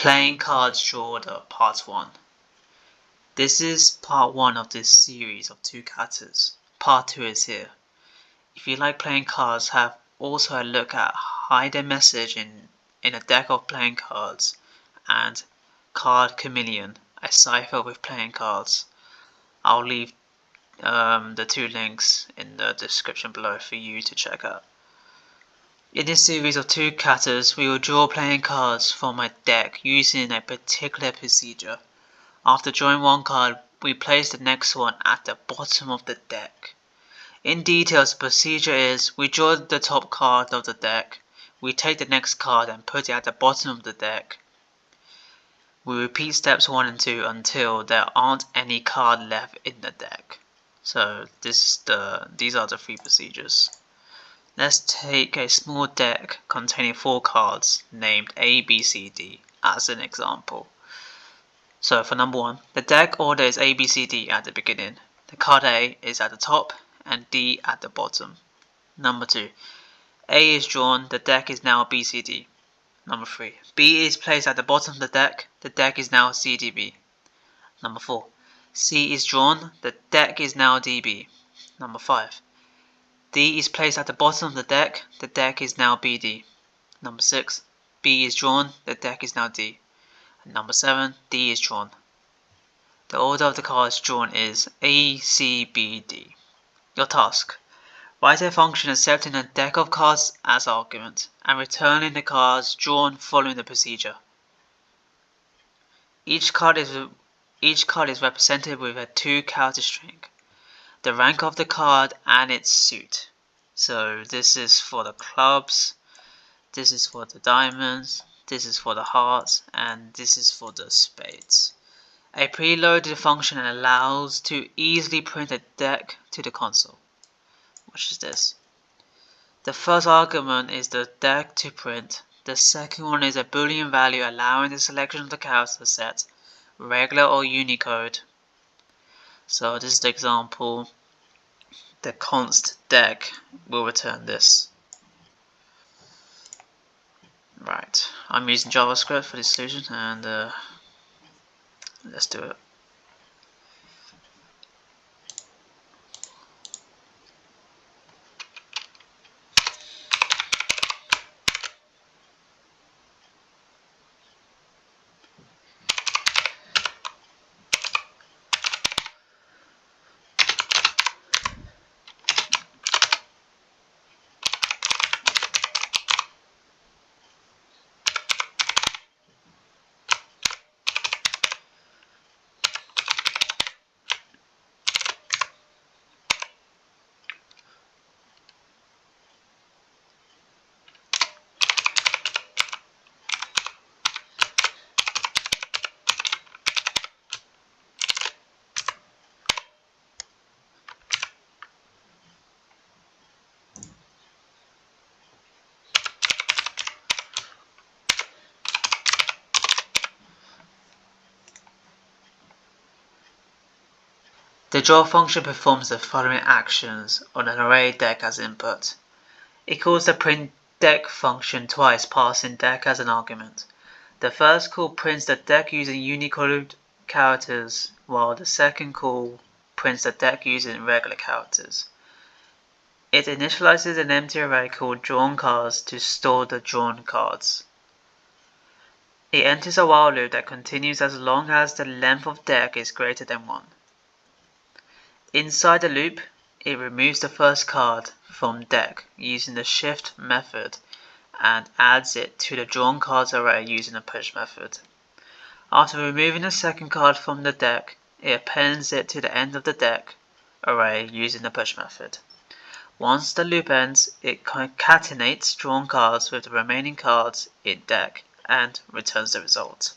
Playing cards drawn part 1. This is part 1 of this series of 2 cutters. Part 2 is here. If you like playing cards, have also a look at Hide a Message in a deck of playing cards and Card Chameleon, a cipher with playing cards. I'll leave the 2 links in the description below for you to check out. In this series of 2 cutters, we will draw playing cards from a deck using a particular procedure. After drawing one card, we place the next one at the bottom of the deck. In details, the procedure is we draw the top card of the deck, we take the next card and put it at the bottom of the deck. We repeat steps 1 and 2 until there aren't any card left in the deck. So these are the 3 procedures. Let's take a small deck containing 4 cards named A, B, C, D as an example. So for number 1, the deck order is A, B, C, D at the beginning. The card A is at the top and D at the bottom. Number 2, A is drawn, the deck is now B, C, D. Number 3, B is placed at the bottom of the deck is now C, D, B. Number 4, C is drawn, the deck is now D, B. Number 5, D is placed at the bottom of the deck is now BD. Number 6, B is drawn, the deck is now D. And number 7, D is drawn. The order of the cards drawn is A, C, B, D. Your task: write a function accepting a deck of cards as argument and returning the cards drawn following the procedure. Each card is represented with a 2-character string. The rank of the card and its suit. So this is for the clubs, this is for the diamonds, this is for the hearts, and this is for the spades. A preloaded function allows to easily print a deck to the console. Watch this. The first argument is the deck to print. The second one is a boolean value allowing the selection of the character set, regular or Unicode. So this is the example. The const deck will return this. Right, I'm using JavaScript for this solution, and let's do it. The draw function performs the following actions on an array deck as input. It calls the printDeck function twice, passing deck as an argument. The first call prints the deck using Unicode characters, while the second call prints the deck using regular characters. It initializes an empty array called drawnCards to store the drawn cards. It enters a while loop that continues as long as the length of deck is greater than 1. Inside the loop, it removes the first card from deck using the shift method and adds it to the drawn cards array using the push method. After removing the second card from the deck, it appends it to the end of the deck array using the push method. Once the loop ends, it concatenates drawn cards with the remaining cards in deck and returns the result.